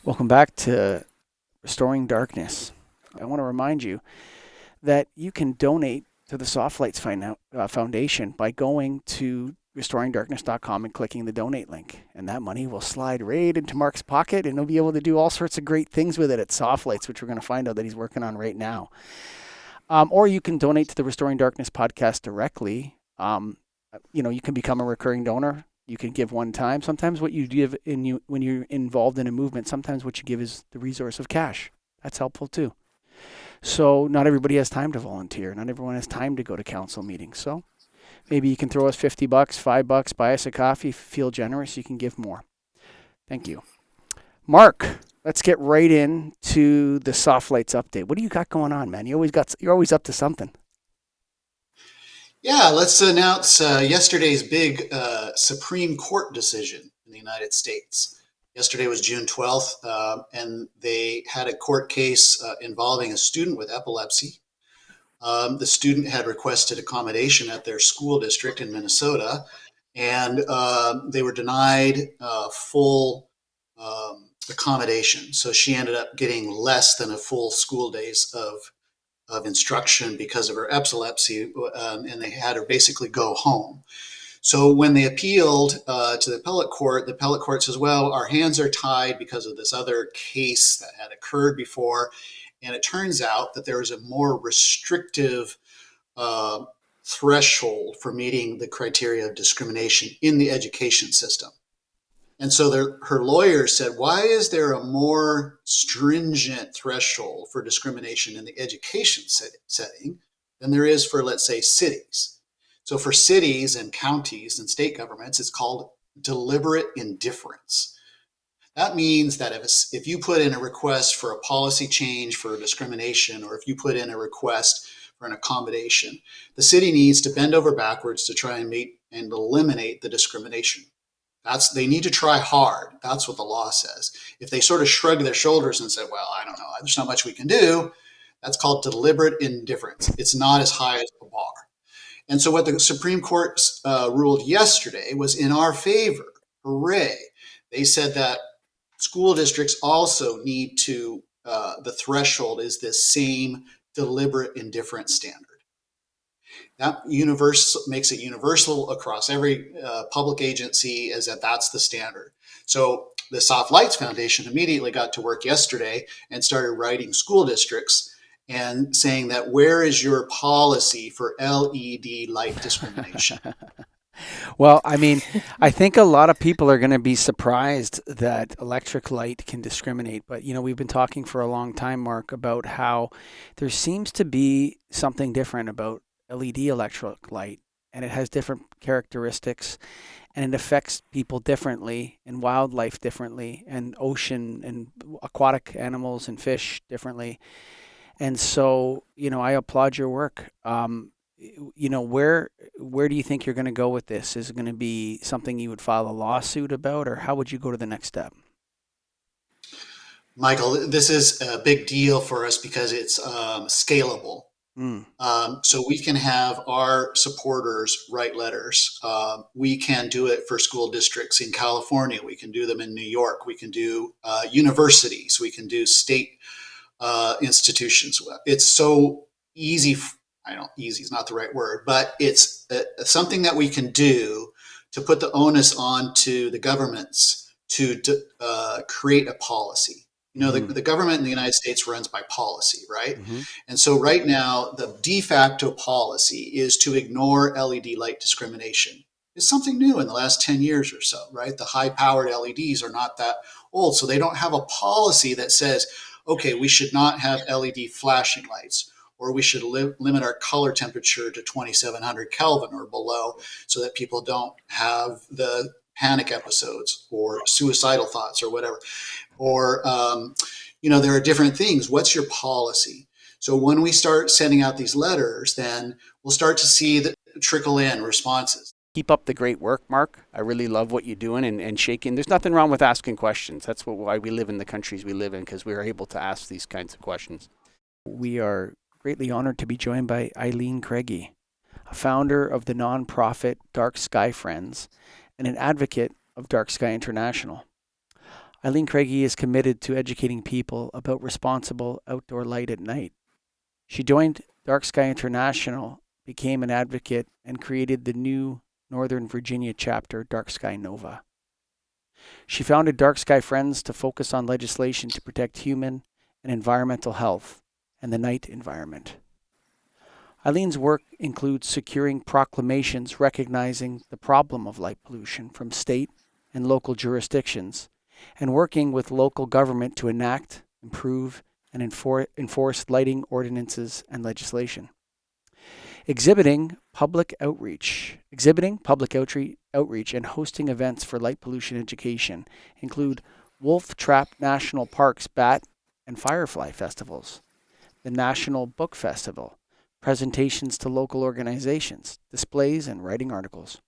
Welcome back to Restoring Darkness. I want to remind you that you can donate to the Soft Lights Foundation by going to restoringdarkness.com and clicking the donate link. And that money will slide right into Mark's pocket and he'll be able to do all sorts of great things with it at Soft Lights, which we're going to find out that he's working on right now. Or you can donate to the Restoring Darkness podcast directly. You can become a recurring donor. You can give one time. Sometimes what you give when you're involved in a movement, sometimes what you give is the resource of cash. That's helpful too. So not everybody has time to volunteer. Not everyone has time to go to council meetings. So maybe you can throw us $50, $5, buy us a coffee. If you feel generous, you can give more. Thank you. Mark, let's get right into the Soft Lights update. What do you got going on, man? You're always up to something. Yeah, let's announce yesterday's big Supreme Court decision in the United States. Yesterday was June 12th, and they had a court case involving a student with epilepsy. The student had requested accommodation at their school district in Minnesota, and they were denied full accommodation. So she ended up getting less than a full school days of instruction because of her epilepsy, and they had her basically go home. So when they appealed to the appellate court says, well, our hands are tied because of this other case that had occurred before. And it turns out that there is a more restrictive uh, threshold for meeting the criteria of discrimination in the education system. And so her lawyer said, why is there a more stringent threshold for discrimination in the education setting than there is for, let's say, cities? So for cities and counties and state governments, it's called deliberate indifference. That means that if you put in a request for a policy change for discrimination, or if you put in a request for an accommodation, the city needs to bend over backwards to try and meet and eliminate the discrimination. They need to try hard. That's what the law says. If they sort of shrug their shoulders and say, well, I don't know, there's not much we can do, that's called deliberate indifference. It's not as high as the bar. And so what the Supreme Court ruled yesterday was in our favor. Hooray. They said that school districts also need to, the threshold is this same deliberate indifference standard. That makes it universal across every public agency, is that's the standard. So the Soft Lights Foundation immediately got to work yesterday and started writing school districts and saying that, where is your policy for LED light discrimination? Well, I mean, I think a lot of people are going to be surprised that electric light can discriminate. But, we've been talking for a long time, Mark, about how there seems to be something different about LED electric light, and it has different characteristics, and it affects people differently, and wildlife differently, and ocean and aquatic animals and fish differently. And so, I applaud your work. Where do you think you're going to go with this? Is it going to be something you would file a lawsuit about, or how would you go to the next step? Michael, this is a big deal for us because it's scalable. Mm. So we can have our supporters write letters. We can do it for school districts in California. We can do them in New York. We can do universities. We can do state institutions. It's so easy. I don't, easy is not the right word, but it's something that we can do to put the onus onto the governments to create a policy. Mm-hmm. The government in the United States runs by policy, right? Mm-hmm. And so right now, the de facto policy is to ignore LED light discrimination. It's something new in the last 10 years or so, right? The high powered LEDs are not that old. So they don't have a policy that says, okay, we should not have LED flashing lights, or we should limit our color temperature to 2700 Kelvin or below so that people don't have the panic episodes or suicidal thoughts or whatever. Or, there are different things. What's your policy? So when we start sending out these letters, then we'll start to see the trickle in responses. Keep up the great work, Mark. I really love what you're doing and shaking. There's nothing wrong with asking questions. That's why we live in the countries we live in, because we're able to ask these kinds of questions. We are greatly honored to be joined by Eileen Kragie, a founder of the nonprofit Dark Sky Friends and an advocate of Dark Sky International. Eileen Kragie is committed to educating people about responsible outdoor light at night. She joined DarkSky International, became an advocate, and created the new Northern Virginia chapter, DarkSky Nova. She founded DarkSky Friends to focus on legislation to protect human and environmental health and the night environment. Eileen's work includes securing proclamations recognizing the problem of light pollution from state and local jurisdictions, and working with local government to enact, improve, and enforce lighting ordinances and legislation. Exhibiting public outreach and hosting events for light pollution education include Wolf Trap National Park's Bat and Firefly festivals, the National Book Festival, presentations to local organizations, displays, and writing articles.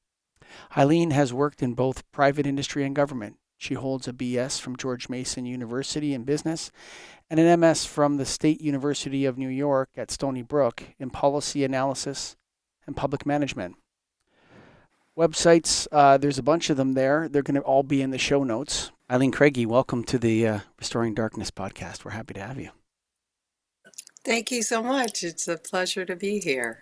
Eileen has worked in both private industry and government. She holds a BS from George Mason University in business and an MS from the State University of New York at Stony Brook in policy analysis and public management. Websites, there's a bunch of them there. They're going to all be in the show notes. Eileen Kragie, welcome to the Restoring Darkness podcast. We're happy to have you. Thank you so much. It's a pleasure to be here.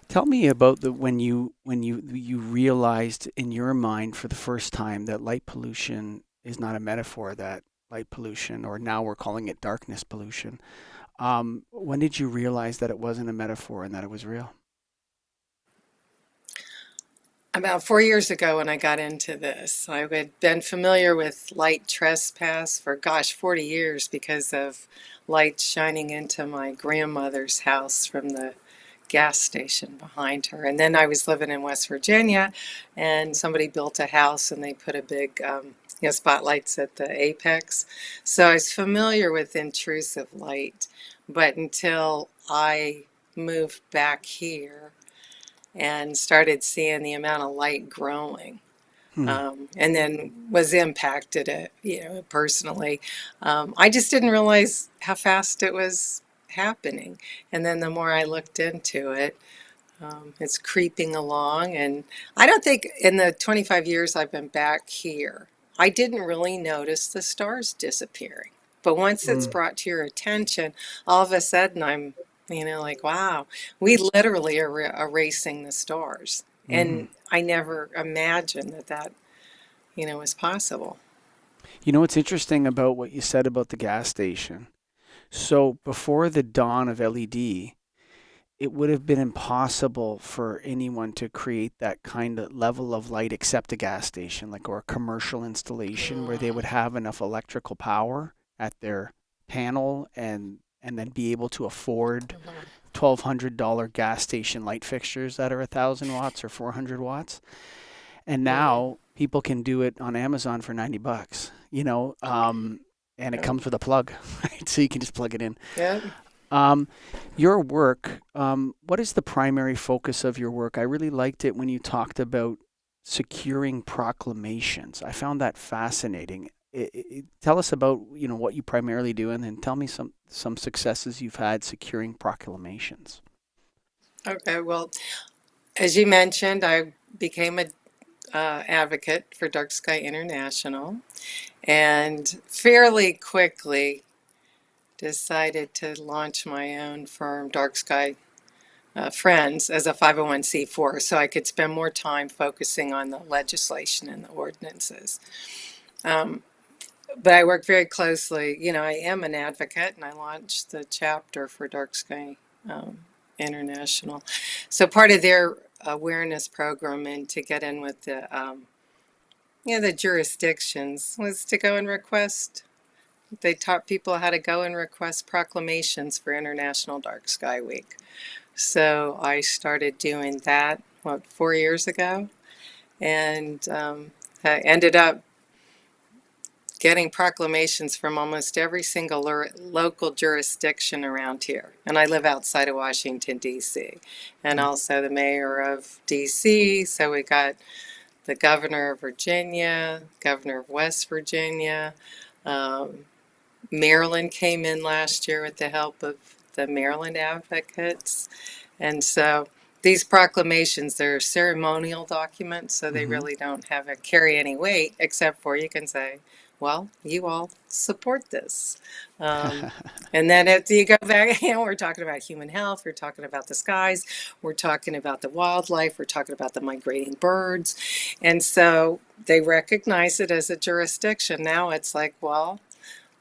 Tell me about when you realized in your mind for the first time that light pollution is not a metaphor, that light pollution, or now we're calling it darkness pollution. When did you realize that it wasn't a metaphor and that it was real? About 4 years ago when I got into this, I had been familiar with light trespass for, 40 years because of light shining into my grandmother's house from the gas station behind her. And then I was living in West Virginia, and somebody built a house and they put a big spotlights at the apex. So I was familiar with intrusive light, but until I moved back here and started seeing the amount of light growing, and then was impacted personally. I just didn't realize how fast it was happening. And then the more I looked into it, it's creeping along. And I don't think in the 25 years I've been back here, I didn't really notice the stars disappearing. But once it's brought to your attention, all of a sudden I'm, like, wow, we literally are erasing the stars. And I never imagined that was possible. You know what's interesting about what you said about the gas station? So before the dawn of LED, it would have been impossible for anyone to create that kind of level of light except a gas station, like, or a commercial installation where they would have enough electrical power at their panel and then be able to afford $1,200 gas station light fixtures that are 1,000 watts or 400 watts. And now people can do it on Amazon for $90, and it comes with a plug, right? So you can just plug it in. Yeah. Your work, what is the primary focus of your work? I really liked it when you talked about securing proclamations. I found that fascinating. Tell us about what you primarily do, and then tell me some successes you've had securing proclamations. Okay. Well, as you mentioned, I became a advocate for DarkSky International, and fairly quickly decided to launch my own firm, DarkSky Friends, as a 501c4, so I could spend more time focusing on the legislation and the ordinances. But I work very closely. I am an advocate, and I launched the chapter for DarkSky International. So part of their awareness program and to get in with the jurisdictions was to go and request. They taught people how to go and request proclamations for International Dark Sky Week. So I started doing that, 4 years ago, and I ended up getting proclamations from almost every single local jurisdiction around here. And I live outside of Washington, D.C., and also the mayor of D.C., so we got the governor of Virginia, governor of West Virginia. Maryland came in last year with the help of the Maryland advocates. And so these proclamations, they're ceremonial documents, so they really don't carry any weight, except for you can say, well, you all support this. Um, and then you go back, we're talking about human health, we're talking about the skies, we're talking about the wildlife, we're talking about the migrating birds. And so they recognize it as a jurisdiction. Now it's like, well,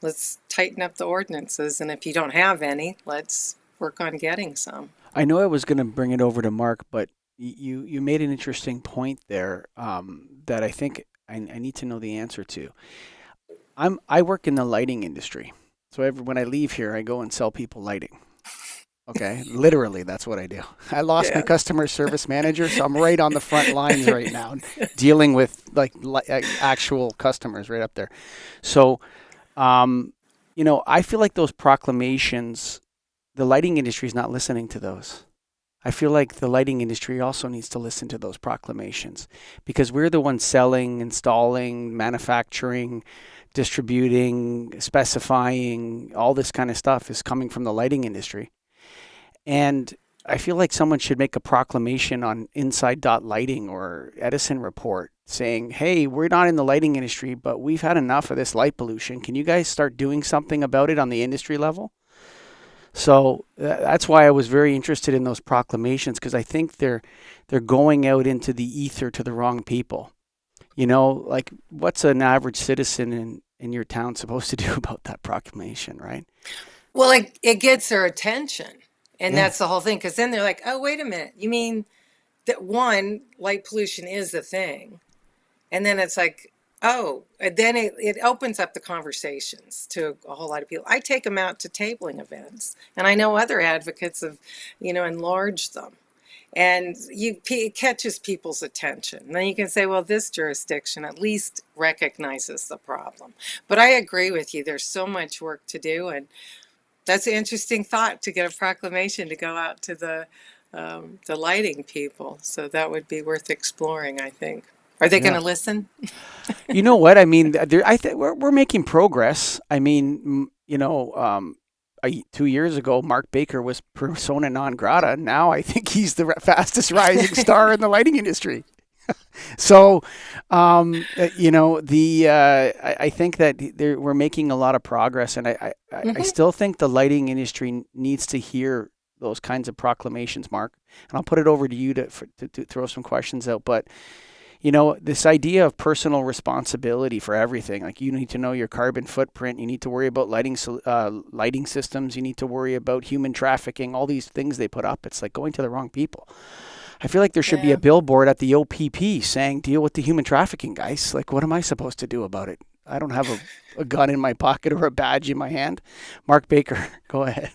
let's tighten up the ordinances. And if you don't have any, let's work on getting some. I know I was going to bring it over to Mark, but you made an interesting point there that I think I need to know the answer to. I work in the lighting industry, so when I leave here, I go and sell people lighting. Okay, literally, that's what I do. I lost my Yeah. customer service manager, so I'm right on the front lines right now, dealing with actual customers right up there. So, um, I feel like those proclamations, the lighting industry is not listening to those. I feel like the lighting industry also needs to listen to those proclamations because we're the ones selling, installing, manufacturing, distributing, specifying, all this kind of stuff is coming from the lighting industry. And I feel like someone should make a proclamation on Inside Dot Lighting or Edison Report saying, hey, we're not in the lighting industry, but we've had enough of this light pollution. Can you guys start doing something about it on the industry level? So that's why I was very interested in those proclamations because I think they're going out into the ether to the wrong people. Like what's an average citizen in your town supposed to do about that proclamation, right? Well, it gets their attention. And Yeah. that's the whole thing. Because then they're like, oh, wait a minute. You mean that one, light pollution is the thing. And then it's like, oh, and then it opens up the conversations to a whole lot of people. I take them out to tabling events, and I know other advocates have, enlarged them. And it catches people's attention. And then you can say, well, this jurisdiction at least recognizes the problem. But I agree with you. There's so much work to do. And that's an interesting thought to get a proclamation to go out to the lighting people. So that would be worth exploring, I think. Are they going Yeah. to listen? You know what? I mean, I think we're making progress. I mean, 2 years ago, Mark Baker was persona non grata. Now I think he's the fastest rising star in the lighting industry. So, I think that we're making a lot of progress, and I Hmm. still think the lighting industry needs to hear those kinds of proclamations, Mark. And I'll put it over to you to throw some questions out. But this idea of personal responsibility for everything, like you need to know your carbon footprint, you need to worry about lighting systems, you need to worry about human trafficking, all these things they put up. It's like going to the wrong people. I feel like there should be a Yeah. billboard at the OPP saying, deal with the human trafficking, guys. Like, what am I supposed to do about it? I don't have a gun in my pocket or a badge in my hand. Mark Baker, go ahead.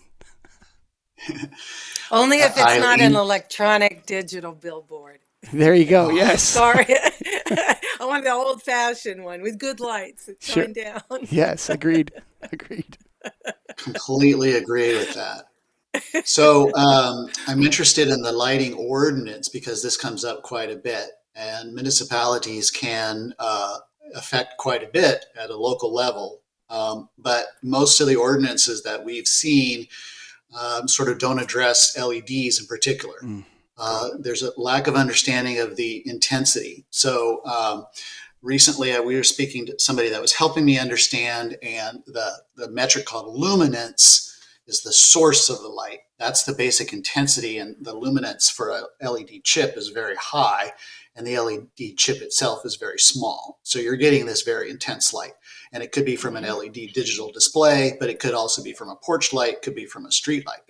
Only if it's not an Eileen, electronic digital billboard. There you go. oh, Yes. Sorry. I want the old fashioned one with good lights that Sure. shine down. Yes. Agreed. Agreed. completely agree with that. So I'm interested in the lighting ordinance because this comes up quite a bit, and municipalities can affect quite a bit at a local level. But most of the ordinances that we've seen sort of don't address LEDs in particular. Mm. There's a lack of understanding of the intensity. So recently we were speaking to somebody that was helping me understand, and the metric called luminance is the source of the light. That's the basic intensity, and the luminance for a LED chip is very high, and the LED chip itself is very small. So you're getting this very intense light. And it could be from an Mhm. LED digital display, but it could also be from a porch light, could be from a street light.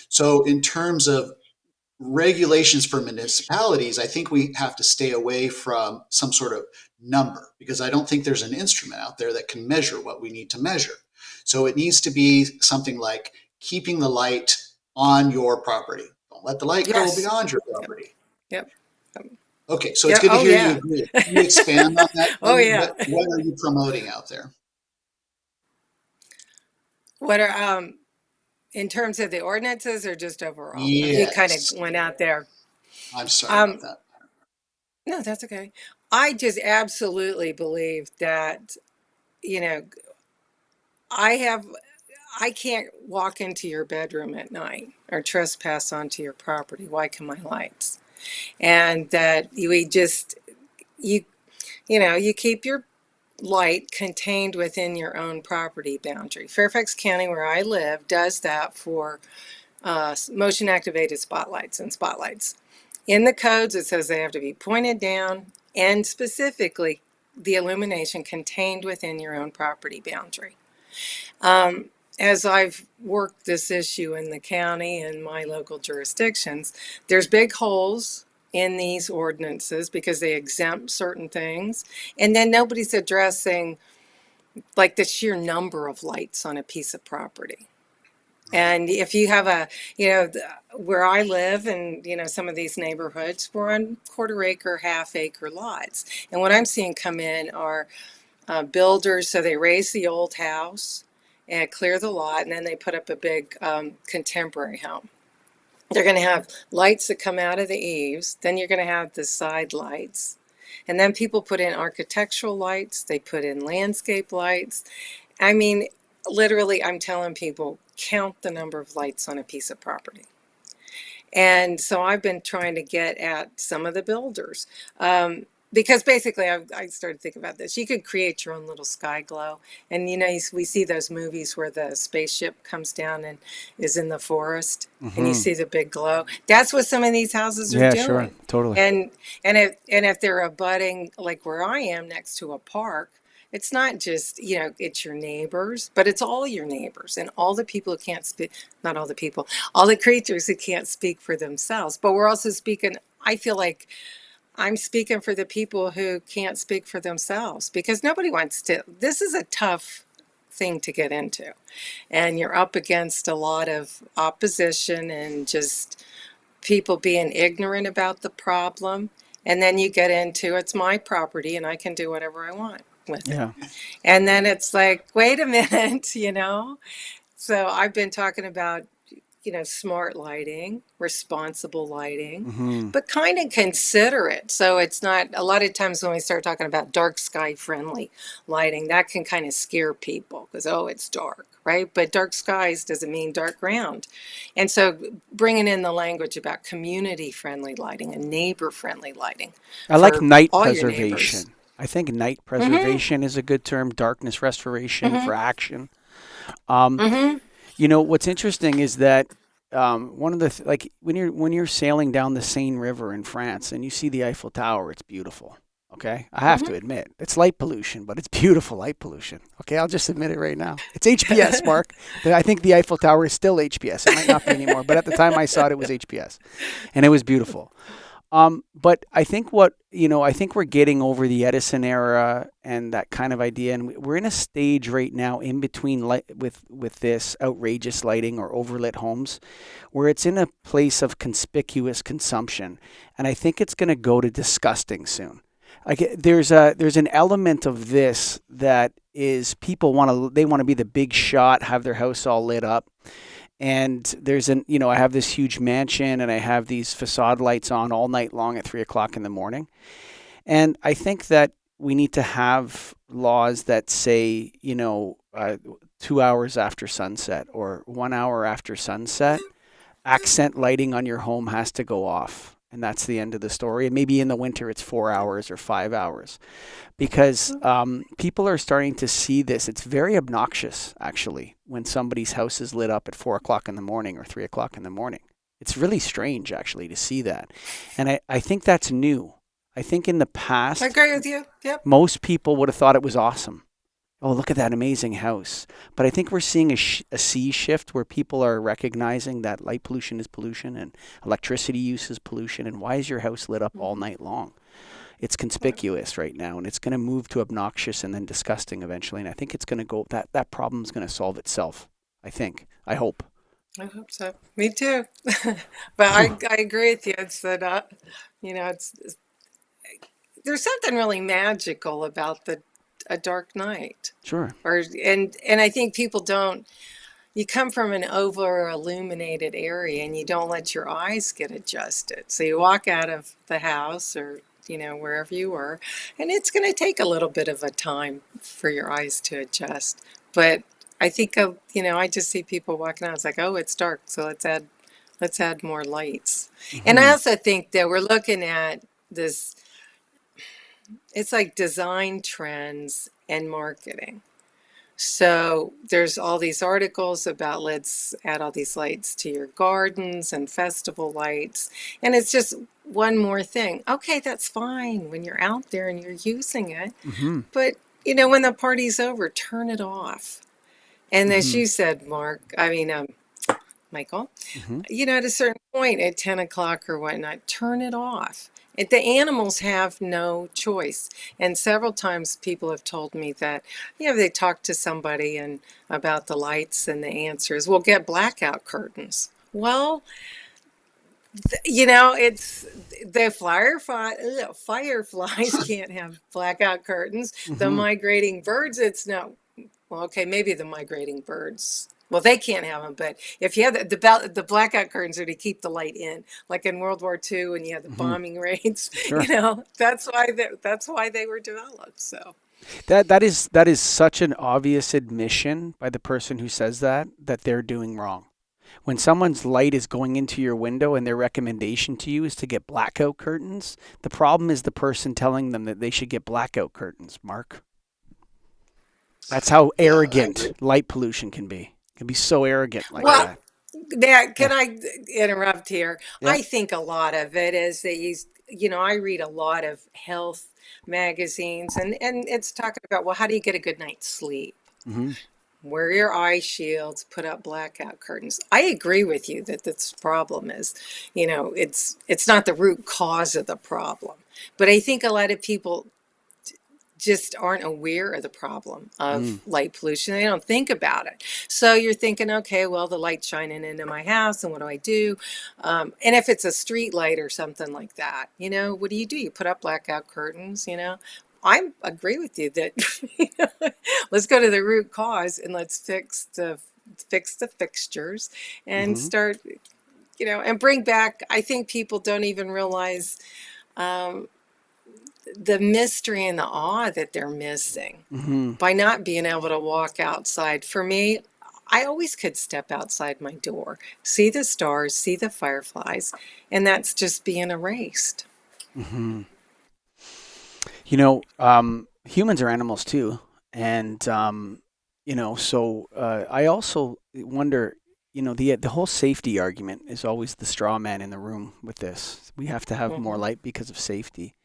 So in terms of regulations for municipalities, I think we have to stay away from some sort of number because I don't think there's an instrument out there that can measure what we need to measure. So it needs to be something like keeping the light on your property. Don't let the light go Yes. beyond your Yep. property. Yep. Um, Okay, so it's yeah. good to Oh, hear you yeah. agree. Can you expand on that? Oh, Eileen? yeah. What are you promoting out there? What are in terms of the ordinances or just overall? You kind of Yes. went out there. I'm sorry about Um, that. no, that's okay. I just absolutely believe that, you know, I have I can't walk into your bedroom at night or trespass onto your property. Why can my lights? And that we just you you keep your light contained within your own property boundary. Fairfax County, where I live, does that for motion activated spotlights and spotlights. In the codes, it says they have to be pointed down and specifically the illumination contained within your own property boundary. As I've worked this issue in the county and my local jurisdictions, there's big holes in these ordinances because they exempt certain things. And then nobody's addressing like the sheer number of lights on a piece of property. And if you have where I live and, some of these neighborhoods, we're on quarter acre, half acre lots. And what I'm seeing come in are builders, so they raise the old house and clear the lot, and then they put up a big contemporary home. They're going to have lights that come out of the eaves, then you're going to have the side lights. And then people put in architectural lights, they put in landscape lights. I mean, literally, I'm telling people, count the number of lights on a piece of property. And so I've been trying to get at some of the builders. Because basically, I started thinking about this. You could create your own little sky glow. And, we see those movies where the spaceship comes down and is in the forest and you see the big glow. That's what some of these houses are Yeah, doing. sure, totally. And if they're abutting, like where I am next to a park, it's not just, it's your neighbors, but it's all your neighbors and all the people who can't speak, not all the people, all the creatures who can't speak for themselves. But we're also speaking, I feel like I'm speaking for the people who can't speak for themselves because nobody wants to. This is a tough thing to get into. And you're up against a lot of opposition and just people being ignorant about the problem. And then you get into it's my property and I can do whatever I want with it. Yeah. And then it's like, wait a minute, So I've been talking about smart lighting, responsible lighting, but kind of considerate. So it's not, a lot of times when we start talking about dark sky friendly lighting, that can kind of scare people because, oh, it's dark, right? But dark skies doesn't mean dark ground. And so bringing in the language about community friendly lighting and neighbor friendly lighing. I like night all your neighbors. preservation. I think night preservation is a good term. Darkness restoration for action. What's interesting is that one of the like when you're sailing down the Seine River in France and you see the Eiffel Tower, it's beautiful. Okay, I have to admit it's light pollution, but it's beautiful light pollution. Okay, I'll just admit it right now. It's HPS, Mark. I think the Eiffel Tower is still HPS. It might not be anymore, but at the time I saw it, it was HPS, and it was beautiful. But I think I think we're getting over the Edison era and that kind of idea, and we're in a stage right now in between with this outrageous lighting or overlit homes, where it's in a place of conspicuous consumption, and I think it's going to go to disgusting soon. Like there's an element of this that is people want to be the big shot, have their house all lit up. And I have this huge mansion and I have these facade lights on all night long at 3:00 in the morning. And I think that we need to have laws that say, 2 hours after sunset or 1 hour after sunset, accent lighting on your home has to go off. And that's the end of the story. And maybe in the winter it's 4 hours or 5 hours, because people are starting to see this. It's very obnoxious, actually, when somebody's house is lit up at 4:00 in the morning or 3:00 in the morning. It's really strange, actually, to see that. And I think that's new. I think in the past, I agree with you. Yep. most people would have thought it was awesome. Oh, look at that amazing house. But I think we're seeing a sea shift where people are recognizing that light pollution is pollution and electricity use is pollution. And why is your house lit up all night long? It's conspicuous right now, and it's going to move to obnoxious and then disgusting eventually. And I think it's going to go, that problem's going to solve itself. I think. I hope. I hope so. Me too. But I agree with you. It's that, there's something really magical about a dark night. Sure. And I think people don't, you come from an over illuminated area and you don't let your eyes get adjusted. So you walk out of the house or wherever you were, and it's going to take a little bit of a time for your eyes to adjust. But I think I just see people walking out. It's like, oh, it's dark, so let's add more lights. And I also think that we're looking at this. It's like design trends and marketing. So there's all these articles about let's add all these lights to your gardens and festival lights. And it's just one more thing. Okay, that's fine when you're out there and you're using it. Mm-hmm. But, when the party's over, turn it off. And as Mm-hmm. you said, Michael, Mm-hmm. at a certain point at 10 o'clock or whatnot, turn it off. The animals have no choice. And several times people have told me that, they talked to somebody and about the lights, and the answer is, well, get blackout curtains. Well, it's the fireflies can't have blackout curtains. The Mm-hmm. migrating birds, it's no. Well, okay, maybe the migrating birds. Well, they can't have them, but if you have the blackout curtains are to keep the light in, like in World War II, when you had the Mm-hmm. bombing raids. Sure. That's why they were developed. So That is such an obvious admission by the person who says that they're doing wrong. When someone's light is going into your window and their recommendation to you is to get blackout curtains, the problem is the person telling them that they should get blackout curtains, Mark. That's how Yeah, I agree. arrogant light pollution can be. It can be so arrogant like well, that. can Yeah. I interrupt here? Yeah. I think a lot of it is that I read a lot of health magazines, and it's talking about, well, how do you get a good night's sleep? Mm-hmm. Wear your eye shields, put up blackout curtains. I agree with you that this problem is, it's not the root cause of the problem. But I think a lot of people just aren't aware of the problem of Mm. light pollution. They don't think about it. So you're thinking, okay, well, the light's shining into my house, and what do I do? And if it's a street light or something like that, what do? You put up blackout curtains. I agree with you that let's go to the root cause and let's fix the fixtures and Mm-hmm. start, and bring back. I think people don't even realize. Um, the mystery and the awe that they're missing Mm-hmm. by not being able to walk outside. For me, I always could step outside my door, see the stars, see the fireflies, and that's just being erased. Mm-hmm. Humans are animals too, and so I also wonder. The whole safety argument is always the straw man in the room with this. We have to have more Hmm. light because of safety,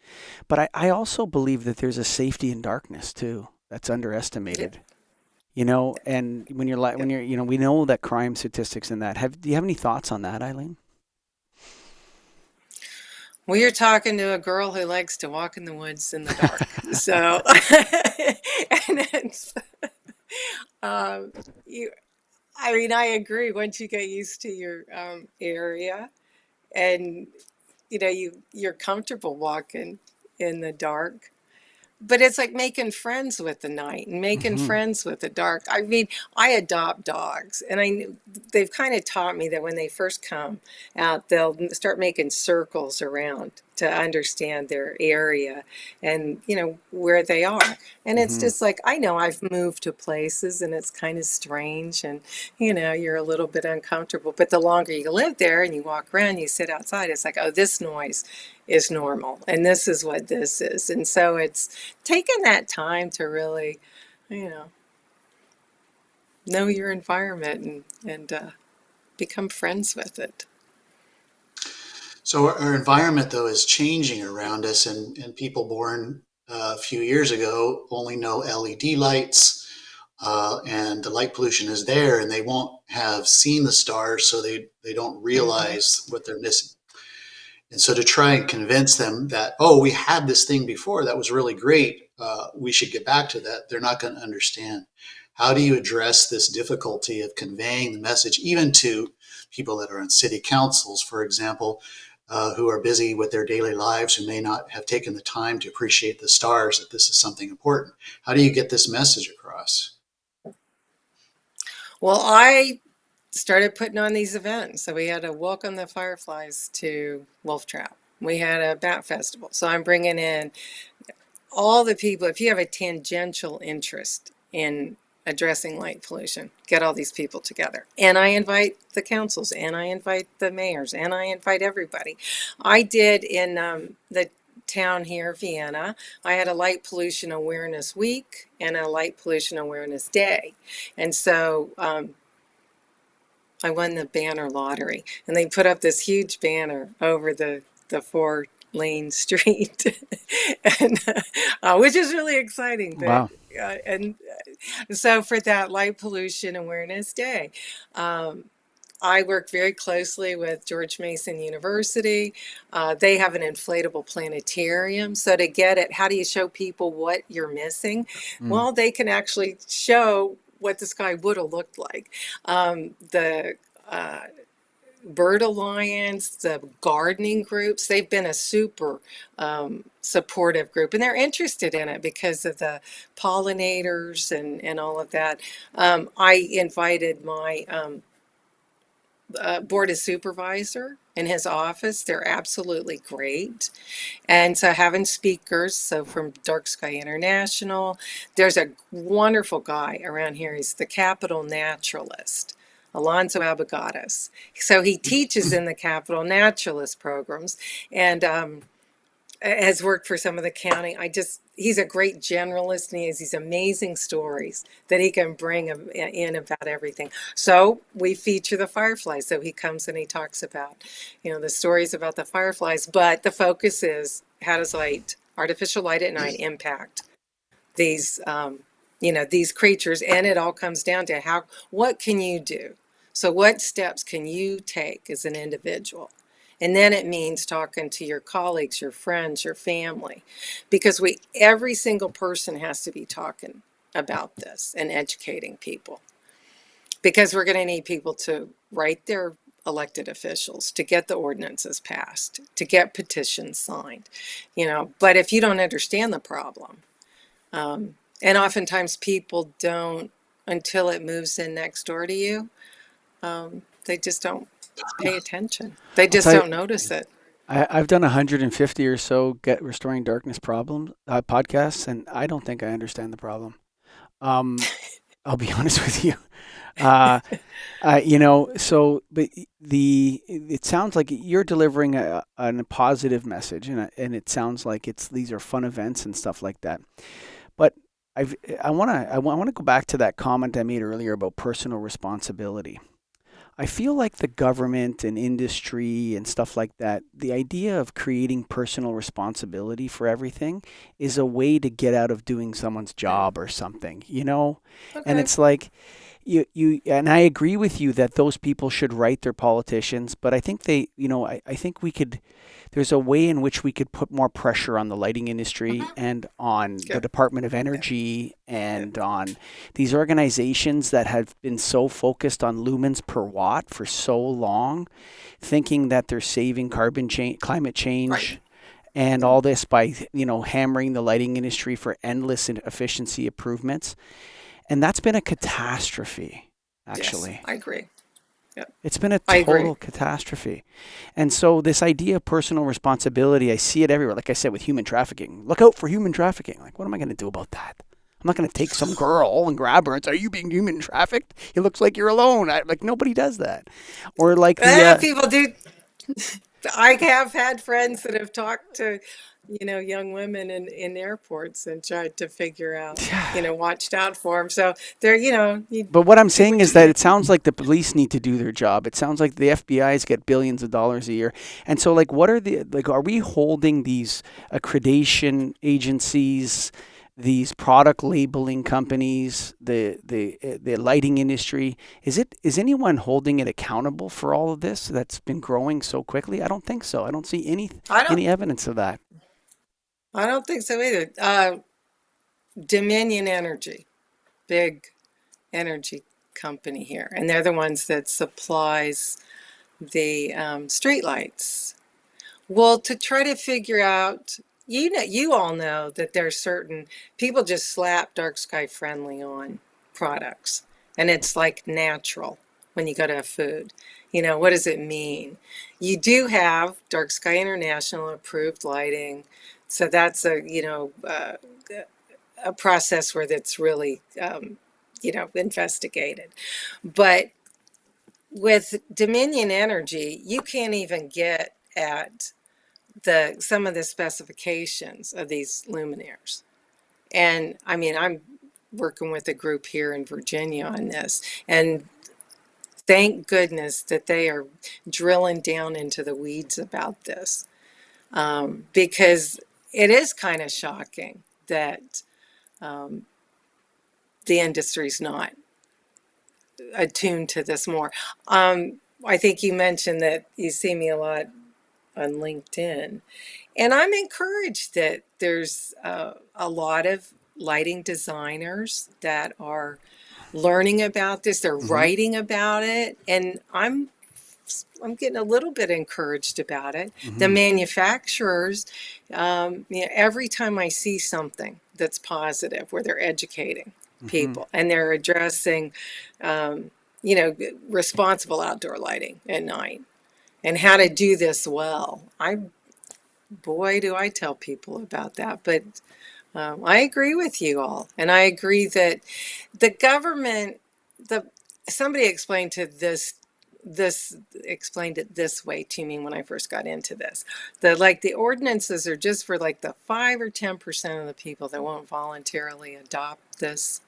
but I also believe that there's a safety in darkness too that's Yep. underestimated. And when Yep. you're we know that crime statistics and that. Have Do you have any thoughts on that, Eileen? Well, you're talking to a girl who likes to walk in the woods in the dark. So, and it's, um, you, I agree. Once you get used to your area, and you're comfortable walking in the dark, but it's like making friends with the night and making Hmm. friends with the dark. I adopt dogs, and they've kind of taught me that when they first come out, they'll start making circles around to understand their area and where they are. And it's Hmm. just like, I know I've moved to places and it's kind of strange, and you're a little bit uncomfortable, but the longer you live there and you walk around, you sit outside, it's like, oh, this noise is normal and this is what this is. And so it's taking that time to really, you know your environment and become friends with it. So our environment, though, is changing around us, and people born a few years ago only know LED lights, and the light pollution is there, and they won't have seen the stars, so they don't Hmm. realize what they're missing. And so to try and convince them that, oh, we had this thing before that was really great, we should get back to that, they're not going to understand. How do you address this difficulty of conveying the message, even to people that are on city councils, for example, who are busy with their daily lives, who may not have taken the time to appreciate the stars, that this is something important? How do you get this message across? Well, I started putting on these events. So we had a welcome the fireflies to Wolf Trap. We had a bat festival. So I'm bringing in all the people. If you have a tangential interest in addressing light pollution, get all these people together. And I invite the councils, and I invite the mayors, and I invite everybody. I did in the town here, Vienna, I had a light pollution awareness week and a light pollution awareness day. And so I won the banner lottery, and they put up this huge banner over the 4-lane street, and which is really exciting. But Wow. and so for that light pollution awareness day, um, I work very closely with George Mason University. They have an inflatable planetarium. So to get it, how do you show people what you're missing? Mm. Well, they can actually show what the sky would have looked like. The Bird Alliance, the gardening groups, they've been a super supportive group, and they're interested in it because of the pollinators and all of that. I invited my board of supervisor in his office. They're absolutely great. And so having speakers, so from DarkSky International, there's a wonderful guy around here. He's the capital naturalist, Alonso Abogadas. So he teaches in the capital naturalist programs, and has worked for some of the county. He's a great generalist, and he has these amazing stories that he can bring in about everything. So we feature the fireflies. So he comes and he talks about, the stories about the fireflies, but the focus is how does artificial light at night impact these, these creatures. And it all comes down to what can you do? So what steps can you take as an individual? And then it means talking to your colleagues, your friends, your family, because every single person has to be talking about this and educating people, because we're going to need people to write their elected officials, to get the ordinances passed, to get petitions signed, but if you don't understand the problem, and oftentimes people don't, until it moves in next door to you, they just don't pay attention. They I'll just tell you, don't notice it. I've done 150 or so Get Restoring Darkness problems podcasts, and I don't think I understand the problem. Um, I'll be honest with you. Uh, but it sounds like you're delivering a positive message, and it sounds like these are fun events and stuff like that. But I want to go back to that comment I made earlier about personal responsibility. I feel like the government and industry and stuff like that, the idea of creating personal responsibility for everything is a way to get out of doing someone's job or something, you know? And Okay. it's like and I agree with you that those people should write their politicians, but I think I think there's a way in which we could put more pressure on the lighting industry Mhm. and on the Good. Department of Yeah. Energy Yeah. and on these organizations that have been so focused on lumens per watt for so long, thinking that they're saving climate Right. change and Yeah. all this by, hammering the lighting industry for endless efficiency improvements. And that's been a catastrophe, Yes, actually. I agree. Yeah, It's been a I agree. total catastrophe. And so this idea of personal responsibility, I see it everywhere. Like I said, with human trafficking. Look out for human trafficking. Like, what am I going to do about that? I'm not going to take some girl and grab her and say, "Are you being human trafficked? It looks like you're alone." Like nobody does that. Or like People do. I have had friends that have talked to, young women in airports and tried to figure out, watched out for them. So they're, you but what I'm do saying what is you that do. it sounds like the police need to do their job. It sounds like the FBI's get billions of dollars a year. And so like are we holding these accreditation agencies, these product labeling companies, the lighting industry, is anyone holding it accountable for all of this that's been growing so quickly? I don't think so. I don't see I don't, any evidence of that. I don't think so either. Dominion Energy, big energy company here, and they're the ones that supplies the streetlights. Well, to try to figure out, you all know that there's certain people just slap dark sky friendly on products, and it's like natural when you go to a food. What does it mean? You do have Dark Sky International approved lighting, so that's a process where that's really investigated. But with Dominion Energy, you can't even get at some of the specifications of these luminaires. And I mean, I'm working with a group here in Virginia on this, and thank goodness that they are drilling down into the weeds about this, because it is kind of shocking that um, the industry's not attuned to this more. I think you mentioned that you see me a lot on LinkedIn, and I'm encouraged that there's a lot of lighting designers that are learning about this. They're Mm-hmm. writing about it, and I'm getting a little bit encouraged about it. The Mm-hmm. manufacturers, every time I see something that's positive, where they're educating Mm-hmm. people and they're addressing, um, you know, responsible outdoor lighting at night and how to do this well. Boy, do I tell people about that. But I agree with you all, and I agree that the government, the somebody explained to this explained it this way to me when I first got into this. The ordinances are just for like the 5 or 10% of the people that won't voluntarily adopt this,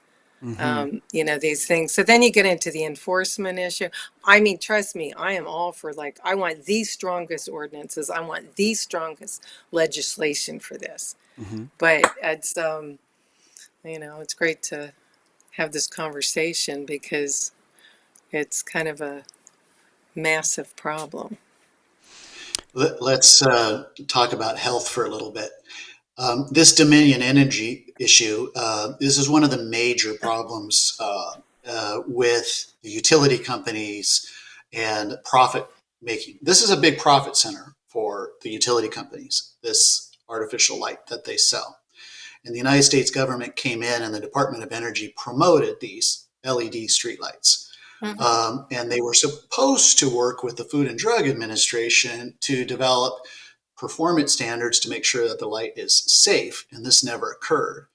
Mm-hmm. these things. So then you get into the enforcement issue. I mean, trust me, I am all for, like, I want the strongest ordinances. I want the strongest legislation for this. Mm-hmm. But it's great to have this conversation because it's kind of a massive problem. Let's talk about health for a little bit. This Dominion energy issue, this is one of the major problems with the utility companies and profit making. This is a big profit center for the utility companies, this artificial light that they sell. And the United States government came in and the Department of Energy promoted these LED streetlights. Mm-hmm. And they were supposed to work with the Food and Drug Administration to develop performance standards to make sure that the light is safe, and this never occurred.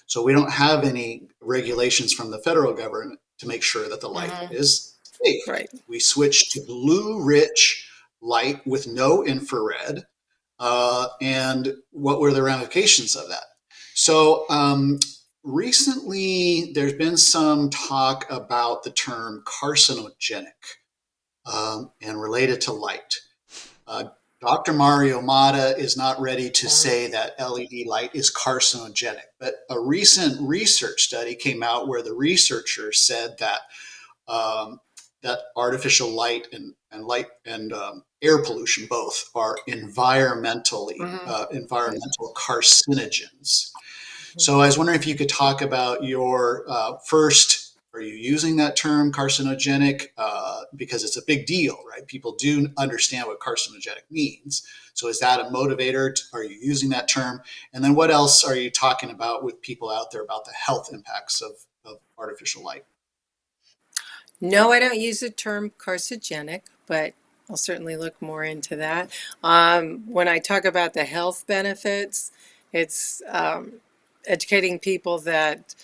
So we don't have any regulations from the federal government to make sure that the light Mm-hmm. is safe. Right. We switched to blue-rich light with no infrared, and what were the ramifications of that? So recently, there's been some talk about the term carcinogenic and related to light. Uh, Dr. Mario Mata is not ready to say that LED light is carcinogenic, but a recent research study came out where the researchers said that that artificial light and light and air pollution both are Mm-hmm. environmental carcinogens. So I was wondering if you could talk about your first, are you using that term carcinogenic? Because it's a big deal, right? People do understand what carcinogenic means. So is that a motivator? Are you using that term? And then what else are you talking about with people out there about the health impacts of artificial light? No, I don't use the term carcinogenic, but I'll certainly look more into that. When I talk about the health benefits, it's educating people that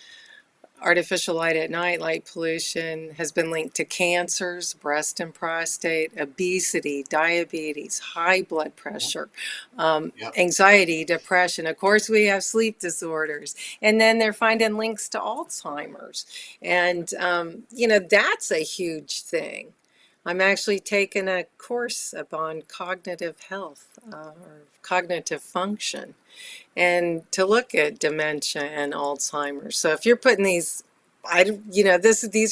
artificial light at night, light pollution, has been linked to cancers, breast and prostate, obesity, diabetes, high blood pressure, Yeah. anxiety, depression. Of course, we have sleep disorders. And then they're finding links to Alzheimer's. And, that's a huge thing. I'm actually taking a course upon cognitive health or cognitive function and to look at dementia and Alzheimer's. So if you're putting these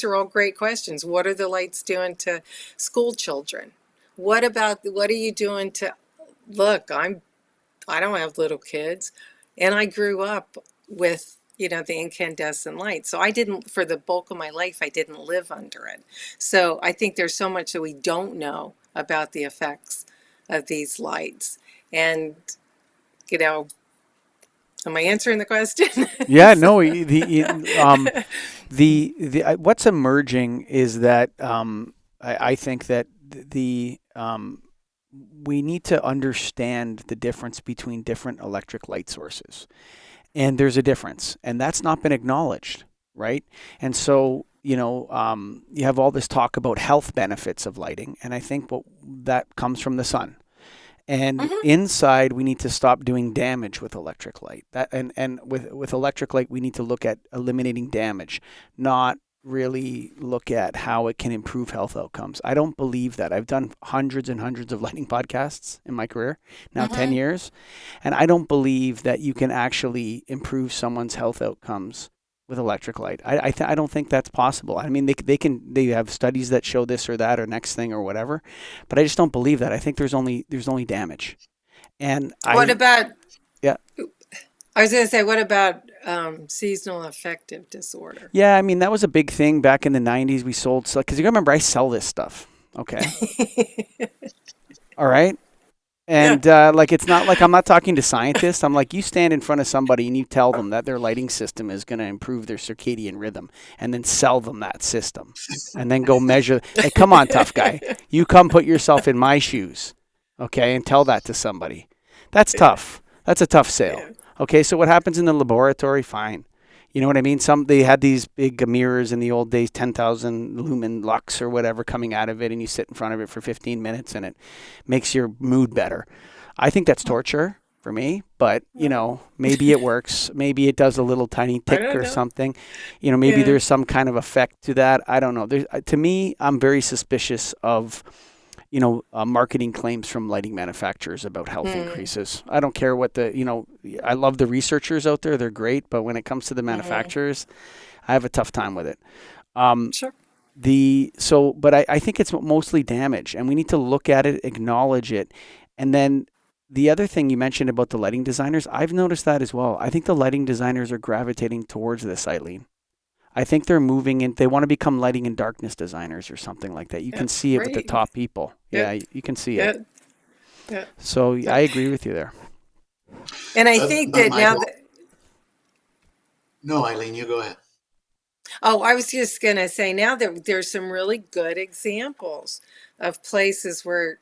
are all great questions. What are the lights doing to school children? What are you doing to, look, I don't have little kids, and I grew up with, the incandescent light. So I didn't, for the bulk of my life, I didn't live under it. So I think there's so much that we don't know about the effects of these lights. And, you know, am I answering the question? Yeah, So- no, what's emerging is that I think that we need to understand the difference between different electric light sources, and there's a difference, and that's not been acknowledged, right? And so you have all this talk about health benefits of lighting, and I think that comes from the sun. And Mhm. inside, we need to stop doing damage with electric light. And with electric light, we need to look at eliminating damage, not really look at how it can improve health outcomes. I don't believe that. I've done hundreds and hundreds of lighting podcasts in my career, now 10 Mhm. years, and I don't believe that you can actually improve someone's health outcomes with electric light. I don't think that's possible. I mean, they have studies that show this or that or next thing or whatever, but I just don't believe that. I think there's only damage. And What about, yeah. I was going to say, what about seasonal affective disorder? Yeah, I mean, that was a big thing back in the 90s. We sold stuff because you remember I sell this stuff. Okay. All right. Yeah. And like, it's not like I'm not talking to scientists. I'm like, you stand in front of somebody and you tell them that their lighting system is going to improve their circadian rhythm, and then sell them that system, and then go measure. Like, come on, tough guy. You come put yourself in my shoes, okay, and tell that to somebody. That's tough. That's a tough sale. Yeah. Okay, so what happens in the laboratory? Fine. You know what I mean? They had these big mirrors in the old days, 10,000 lumen lux or whatever coming out of it, and you sit in front of it for 15 minutes and it makes your mood better. I think that's torture for me, but maybe it works. Maybe it does a little tiny I tick don't or know. something. Maybe Yeah. there's some kind of effect to that. I don't know. To me, I'm very suspicious of marketing claims from lighting manufacturers about health Mm. increases. I don't care what I love the researchers out there. They're great. But when it comes to the Mhm. manufacturers, I have a tough time with it. Um, Sure. but I think it's mostly damage, and we need to look at it, acknowledge it. And then the other thing you mentioned about the lighting designers, I've noticed that as well. I think the lighting designers are gravitating towards this, Eileen. I think they're moving in. They want to become lighting and darkness designers or something like that. You Yeah. can see it with the Great. top people. Yeah. Yeah, you can see it. Yeah. Yeah. So So, I agree with you there. and I think But that my now that, no, Eileen, you go ahead. oh, I was just going to say now that there's some really good examples of places where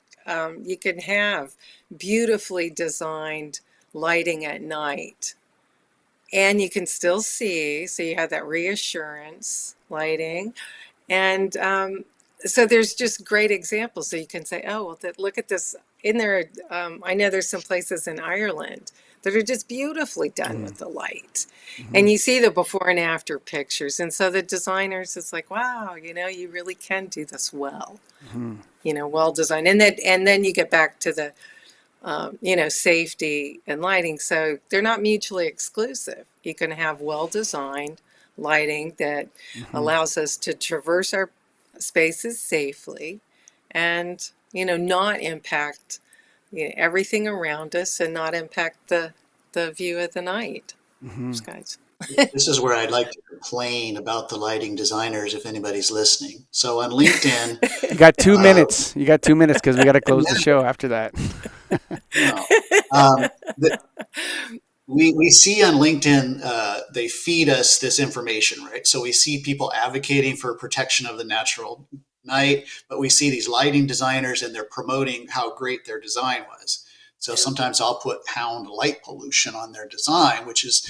you can have beautifully designed lighting at night and you can still see. So you have that reassurance lighting. And so there's just great examples. So you can say, oh, well, look at this. In there, I know there's some places in Ireland that are just beautifully done Mm-hmm. with the light. Mm-hmm. And you see the before and after pictures. And so the designers, it's like, wow, you really can do this well, Mm-hmm. well designed. And then you get back to the, safety and lighting. So they're not mutually exclusive. You can have well designed lighting that Mm-hmm. allows us to traverse our spaces safely and, not impact everything around us and not impact the view of the night Mm-hmm. skies. This is where I'd like to complain about the lighting designers if anybody's listening. So on LinkedIn, You got two uh, minutes. You got 2 minutes because we got to close the show after that. no, the, we see on LinkedIn, they feed us this information, right? So we see people advocating for protection of the natural night, but we see these lighting designers and they're promoting how great their design was. So sometimes I'll put pound light pollution on their design, which is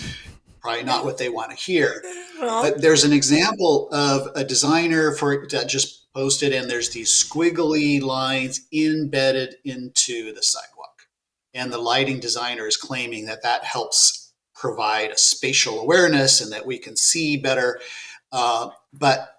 probably not what they want to hear. Well, But there's an example of a designer that just posted, and there's these squiggly lines embedded into the sidewalk. And the lighting designer is claiming that that helps provide a spatial awareness and that we can see better. But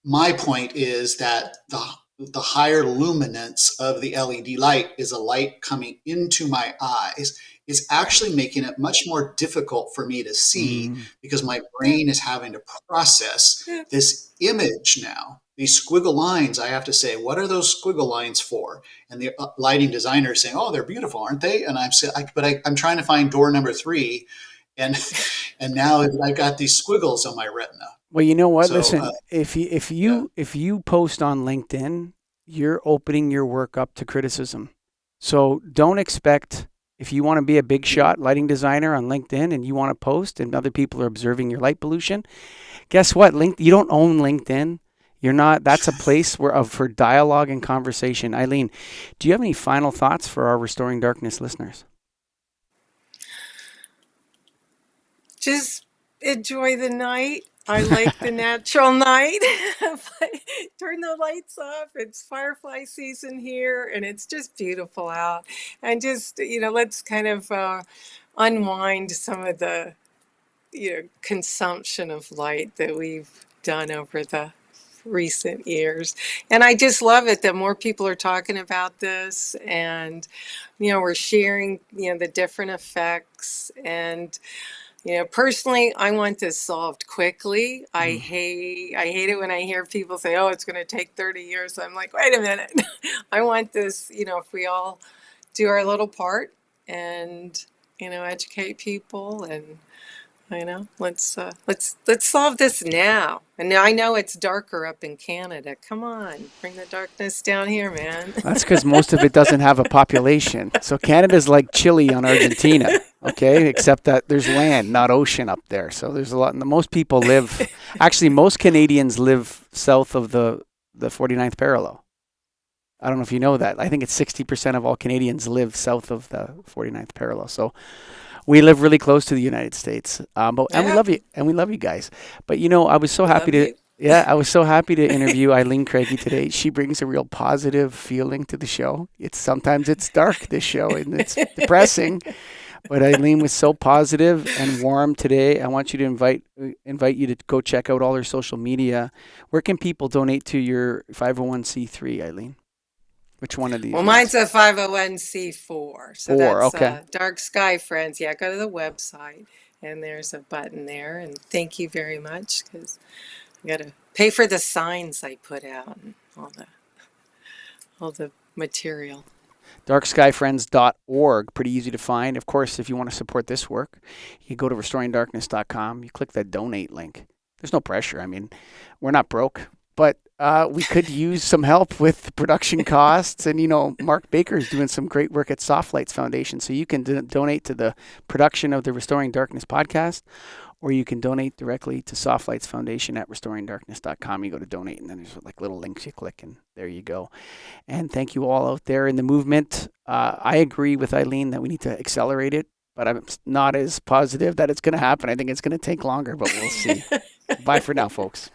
my point is that the higher luminance of the LED light is a light coming into my eyes is right. actually making it much more difficult for me to see Mm-hmm. because my Yeah. brain is having to process Yeah. this image now. These squiggle lines, I have to say, what are those squiggle lines for? And the lighting designer is saying, "Oh, they're beautiful, aren't they?" And I'm saying, I'm trying to find door number 3, and and now I got these squiggles on my retina. Well, you know what? So Listen, if you if yeah. you if you post on LinkedIn, you're opening your work up to criticism. So don't expect, if you want to be a big shot lighting designer on LinkedIn and you want to post and other people are observing your light pollution, guess what? You don't own LinkedIn. You're not. That's a place for dialogue and conversation. Eileen, do you have any final thoughts for our Restoring Darkness listeners? Just enjoy the night I like the natural night. Turn the lights off. It's firefly season here, and it's just beautiful out. And just, let's kind of unwind some of the, consumption of light that we've done over the recent years. And I just love it that more people are talking about this, and, we're sharing, the different effects. And personally, I want this solved quickly. Mhm. I hate it when I hear people say, "Oh, it's going to take 30 years." I'm like, "Wait a minute." I want this, if we all do our little part and, educate people, and let's solve this now. And now I know it's darker up in Canada. Come on, bring the darkness down here, man. That's because most of it doesn't have a population. So Canada's like Chile on Argentina, okay? Except that there's land, not ocean up there. So there's a lot. Most people live, actually, most Canadians live south of the 49th parallel. I don't know if you know that. I think it's 60% of all Canadians live south of the 49th parallel. So we live really close to the United States. And we Yeah, love you, and we love you guys. But I was so happy love to. you. Yeah, I was so happy to interview Eileen Kragie today. She brings a real positive feeling to the show. Sometimes it's dark, this show, and it's depressing. But Eileen was so positive and warm today. I want you to invite you to go check out all her social media. Where can people donate to your 501c3, Eileen? Which one of these Well, ones? mine's a 501c4. So Four. that's Okay. Dark Sky Friends. Yeah, go to the website and there's a button there. And thank you very much, because I got to pay for the signs I put out and all the material. DarkSkyFriends.org, pretty easy to find. Of course, if you want to support this work, you go to restoringdarkness.com. You click that donate link. There's no pressure. I mean, we're not broke, but we could use some help with production costs. And, Mark Baker is doing some great work at Soft Lights Foundation. So you can donate to the production of the Restoring Darkness podcast, or you can donate directly to Soft Lights Foundation at restoringdarkness.com. You go to donate, and then there's like little links you click, and there you go. And thank you all out there in the movement. I agree with Eileen that we need to accelerate it, but I'm not as positive that it's going to happen. I think it's going to take longer, but we'll see. Bye for now, folks.